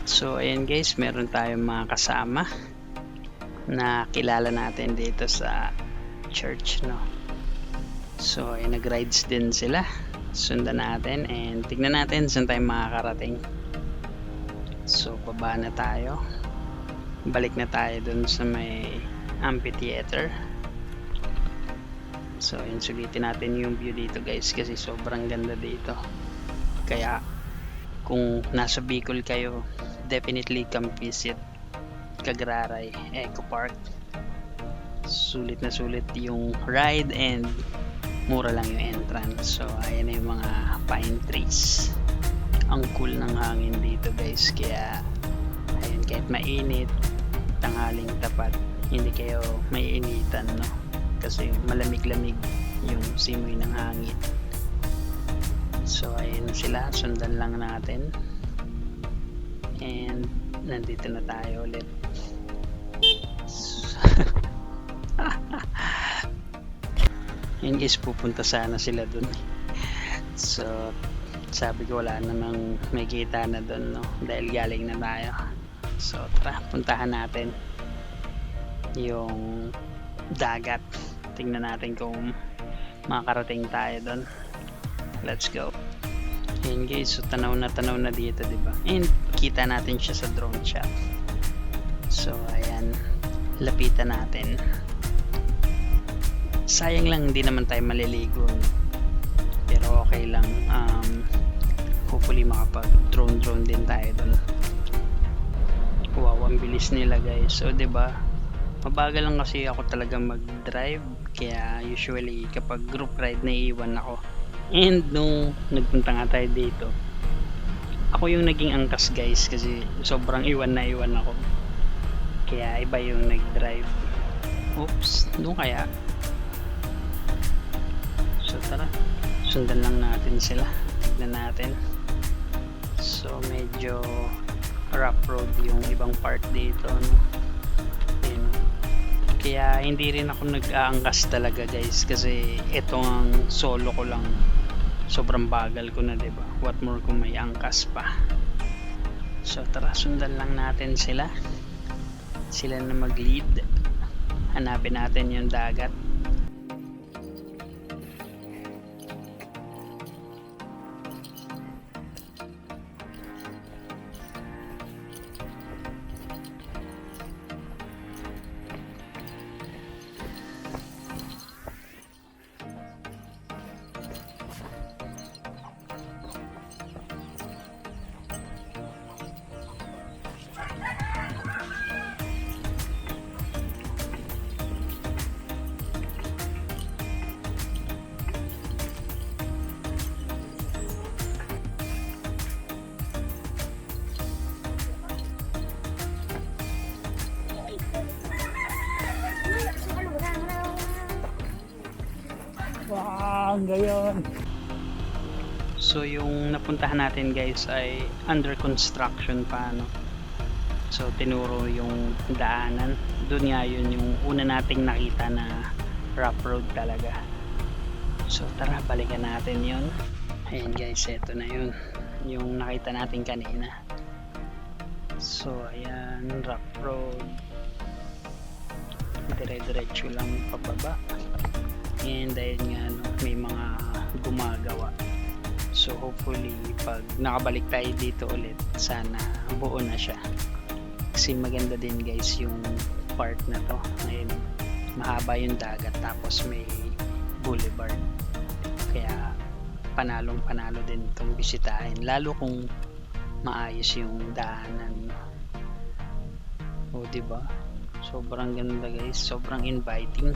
So ayan guys, meron tayong mga kasama na kilala natin dito sa church, no. So ay nag-rides din sila. Sundan natin and tignan natin saan tayo makakarating. So baba na tayo. Balik na tayo dun sa may amphitheater. So ayun, sulitin natin yung view dito guys kasi sobrang ganda dito. Kaya kung nasa Bicol kayo, definitely come visit Cagraray Eco Park. Sulit na sulit yung ride and mura lang yung entrance. So ayan na yung mga pine trees. Ang cool ng hangin dito guys, kaya ayun, kahit mainit, tanghaling tapat, hindi kayo maiinitan, no? Kasi malamig-lamig yung simoy ng hangin. So ayun sila, sundan lang natin and nandito na tayo ulit. Yun guys, pupunta sana sila dun. So sabi ko wala namang may kita na dun, no? Dahil galing na tayo. So tara, puntahan natin yung dagat. Tingnan natin kung makakarating tayo dun. Let's go. Ayan guys, so tanaw na dito, diba? And kita natin siya sa drone shot. So ayan, lapitan natin. Sayang lang hindi naman tayo maliligo, no? Pero okay lang. Hopefully makapag drone din tayo dun. Wow, ang bilis nila guys. So diba, mabagal lang kasi ako talaga mag-drive. Kaya usually kapag group ride naiiwan ako. And nung nagpunta nga tayo dito, ako yung naging angkas guys kasi sobrang iwan ako. Kaya iba yung nag-drive. Oops, doon kaya. So tara, sundan lang natin sila. Tignan natin. So medyo rough road yung ibang part dito, no? Yun. Kaya hindi rin ako nag-aangkas talaga guys kasi ito ang solo ko lang. Sobrang bagal ko na, diba? What more kung may angkas pa. So tara, sundan lang natin sila. Sila na mag-lead. Hanapin natin yung dagat. Wow, gayon. So yung napuntahan natin guys ay under construction pa, no? So tinuro yung daanan. Doon nga yun yung una nating nakita na rough road talaga. So tara, balikan natin yun. Ayan guys, eto na yun. Yung nakita natin kanina. So ayan, rough road. Dire-diretso lang pababa. And ayun nga, no, may mga gumagawa. So hopefully pag nakabalik tayo dito ulit, sana buo na siya. Kasi maganda din guys yung part na to. Ayun, mahaba yung dagat tapos may boulevard. Kaya panalo din itong bisitahin. Lalo kung maayos yung daanan. O diba? Sobrang ganda guys. Sobrang inviting.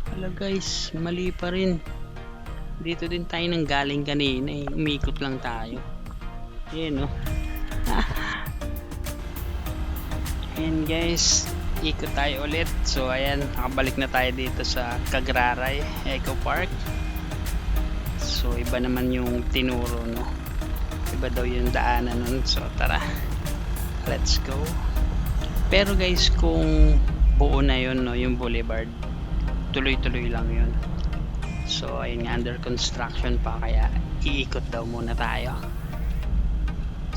Hala guys, mali pa rin. Dito din tayo nang galing kanina eh. Umikot lang tayo. Ayan, no? Ayan guys, ikot tayo ulit. So ayan, nakabalik na tayo dito sa Cagraray Eco Park. So iba naman yung tinuro, no? Iba daw yung daanan nun. So tara, let's go. Pero guys, kung buo na yun, no, yung boulevard, tuloy-tuloy lang yun. So ayun nga, under construction pa, kaya iikot daw muna tayo.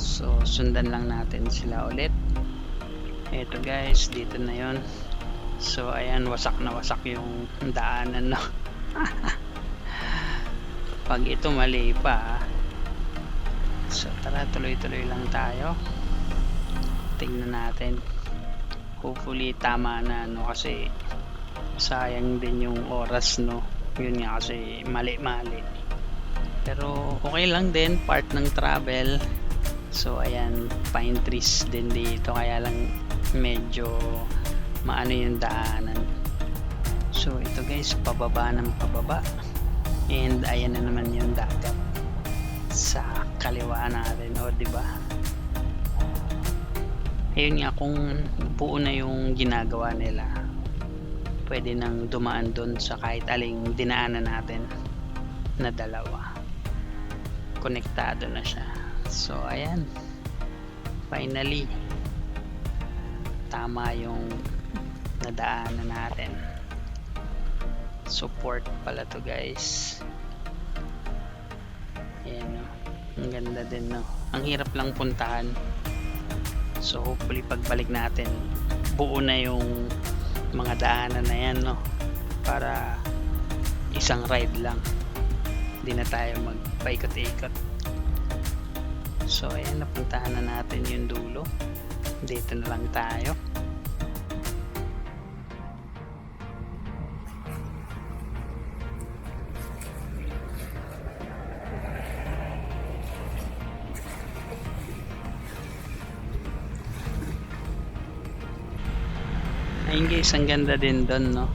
So sundan lang natin sila ulit. Eto guys, dito na yon. So ayan, wasak na wasak yung daanan, no? Pag ito mali pa. So tara, tuloy-tuloy lang tayo. Tingnan natin. Hopefully tama na, no? Kasi sayang din yung oras, no? Yun nga, kasi mali-mali. Pero okay lang din, part ng travel. So ayan, pine trees din dito, kaya lang medyo maano yung daanan. So ito guys, pababa ng pababa. And ayan na naman yung dagat sa kaliwa natin, o di ba? Ayun nga, kung buo na yung ginagawa nila, pwede nang dumaan doon sa kahit aling dinaanan natin na dalawa. Konektado na siya. So ayan, finally tama yung nadaanan natin. Support pala to guys. Ayan, no? Ang ganda din, no? Ang hirap lang puntahan. So hopefully pagbalik natin, buo na yung mga daanan na yan, no? Para isang ride lang, hindi na tayo magpaikot-ikot. So ayan, napuntahan na natin yung dulo. Dito na lang tayo. Ayun guys, ang ganda din doon, no?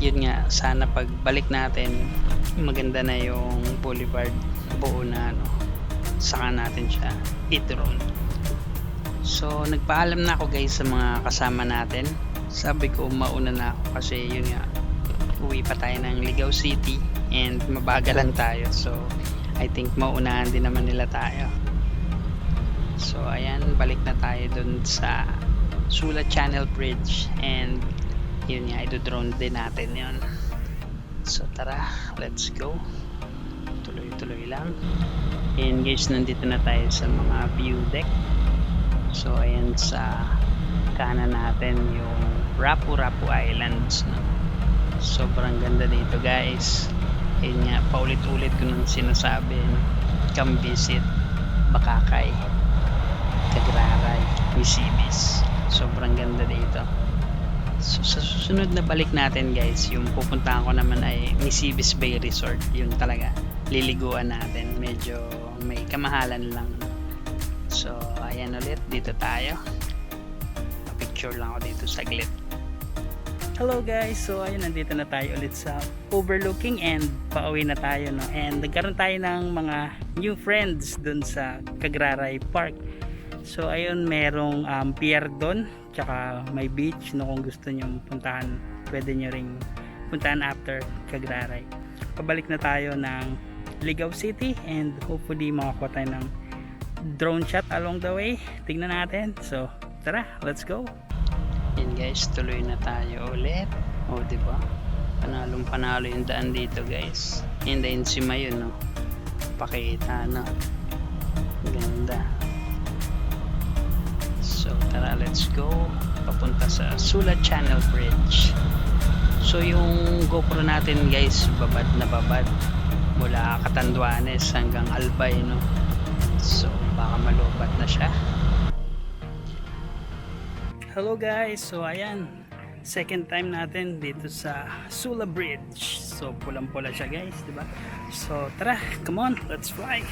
Yun nga, sana pagbalik natin, maganda na yung boulevard, buo na, no? Saka natin siya i-drone. So nagpaalam na ako guys sa mga kasama natin. Sabi ko mauna na ako kasi yun nga, uwi pa tayo ng Ligao City and mabagal lang tayo. So I think maunahan din naman nila tayo. So ayan, balik na tayo dun sa Sula Channel Bridge and yun nga, i-drone din natin yun. So tara, let's go. Tuloy-tuloy lang. And guys, nandito na tayo sa mga view deck. So ayan, sa kanan natin yung Rapu-Rapu Islands, no? Sobrang ganda dito guys. Ayun nga, paulit-ulit ko nang sinasabi, no? Come visit Bakakay, Cagraray, Nisibis. Sobrang ganda dito. So sa susunod na balik natin guys, yung pupuntahan ko naman ay Nisibis Bay Resort. Yun talaga, liliguan natin. Medyo may kamahalan lang. So ayan ulit, dito tayo. Picture lang ako dito saglit. Hello guys, so ayun, nandito na tayo ulit sa overlooking and pauwi na tayo, no? And nagkaroon tayo ng mga new friends dun sa Cagraray Park. So ayun, merong pier doon, tsaka may beach, no? Kung gusto nyo puntahan, pwede nyo ring puntahan after Cagraray. Pabalik na tayo ng Ligao City and hopefully makakuha tayo ng drone shot along the way. Tingnan natin. So tara, let's go. Yan guys, tuloy na tayo ulit. O diba, panalong panalo yung daan dito guys. And then si Mayon, no? Pakita, no? Ganda. So tara, let's go. Papunta sa Sula Channel Bridge. So yung GoPro natin guys, babad na babad mula Catanduanes hanggang Albay, no? So baka malubat na siya. Hello guys, so ayan, second time natin dito sa Sula Bridge. So pulang-pula siya guys, diba? So tara, come on, let's fly.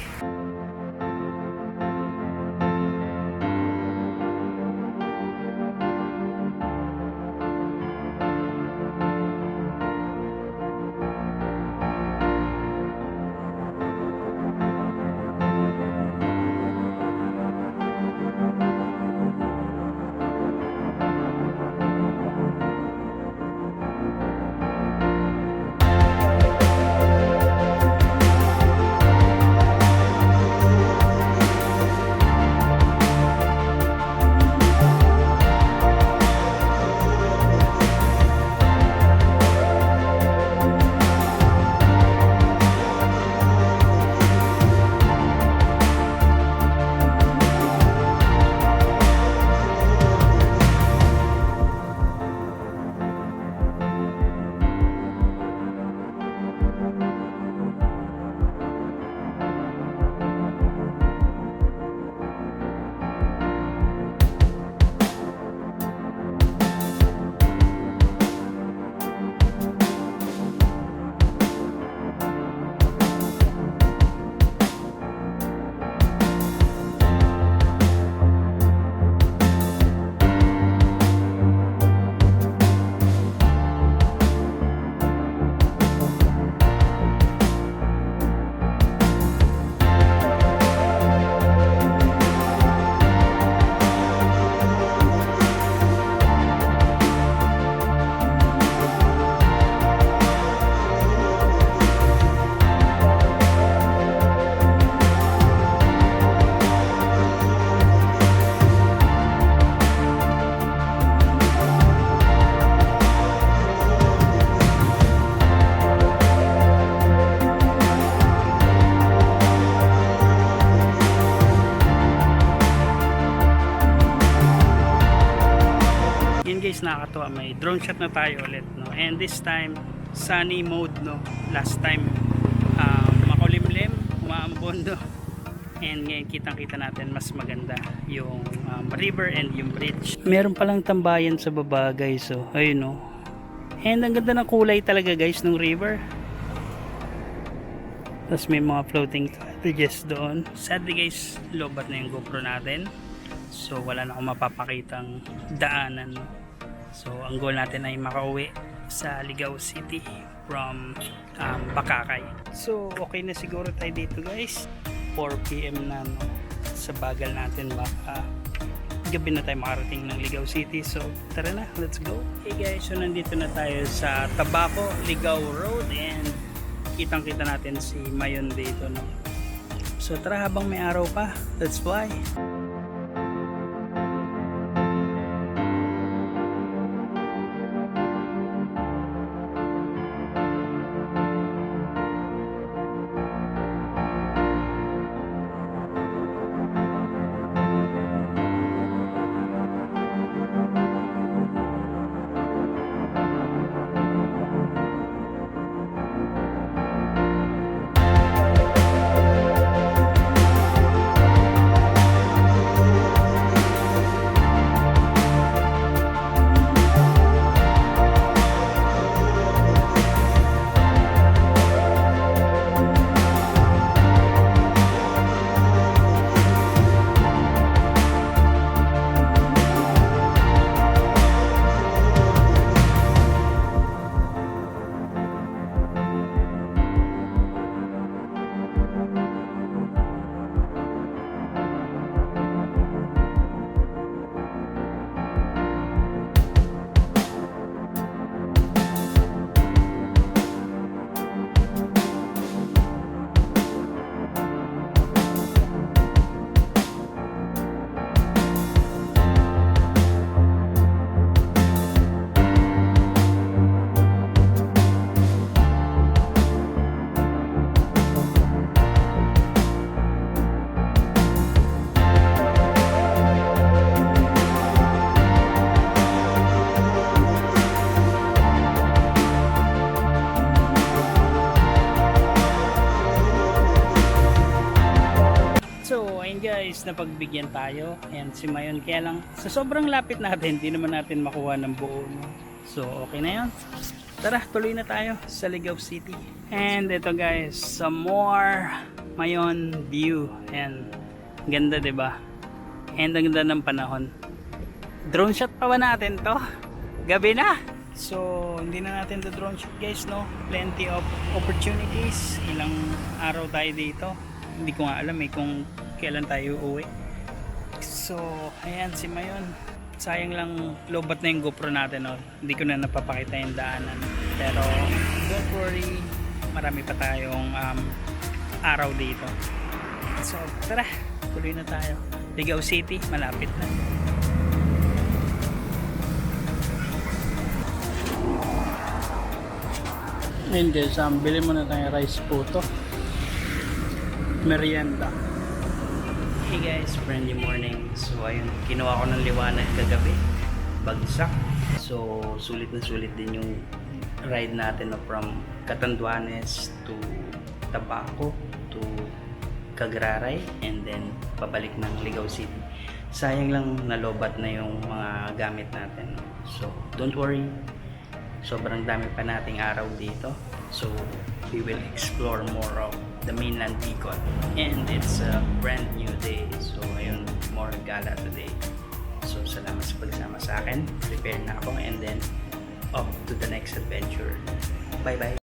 guys, nakakatuwa, may drone shot na tayo ulit, no? And this time sunny mode, no? Last time makulimlim, umaambon, no? And ngayon kitang kita natin mas maganda yung river and yung bridge. Meron palang tambayan sa baba guys, so ayun, no? And ang ganda ng kulay talaga guys ng river. Tapos may mga floating cottages doon. Sadly guys, lobat na yung GoPro natin. So wala na akong mapapakitang daanan. So ang goal natin ay makauwi sa Ligao City from Bakakay. So okay na siguro tayo dito guys. 4 PM na, no? Sa bagal natin baka gabi na tayo makarating ng Ligao City. So tara na, let's go. Hey guys, so nandito na tayo sa Tabaco, Ligao Road, and kitang kita natin si Mayon dito, no? So tara, habang may araw pa, let's fly. Guys, napagbigyan tayo and si Mayon, kaya lang sa sobrang lapit natin hindi naman natin makuha ng buo, no? So okay na yun, tara tuloy na tayo sa Ligao City. And ito guys, some more Mayon view, and ganda, diba? And ang ganda ng panahon. Drone shot pa ba natin to? Gabi na, so hindi na natin to drone shot guys, no? Plenty of opportunities. Ilang araw tayo dito, hindi ko nga alam kung kailan tayo uuwi. So ayan si Mayon, sayang lang lobat na yung GoPro natin, no? Hindi ko na napapakita yung daanan, pero don't worry, marami pa tayong araw dito. So tara, tuloy na tayo. Ligao City, malapit na. Ayun guys, bili muna tayo rice puto, merienda. Hey guys, friendly morning. So ayun, kinuha ko ng liwanag kagabi, bagsak. So sulit na sulit din yung ride natin, no, from Catanduanes to Tabaco to Cagraray, and then pabalik ng Ligao City. Sayang lang nalobat na yung mga gamit natin. So don't worry, sobrang dami pa nating araw dito. So we will explore more of the mainland Bicol, and it's a brand new day. So ayun, more gala today. So salamat sa pagsama sa akin. Prepare na ako, and then off to the next adventure. Bye bye.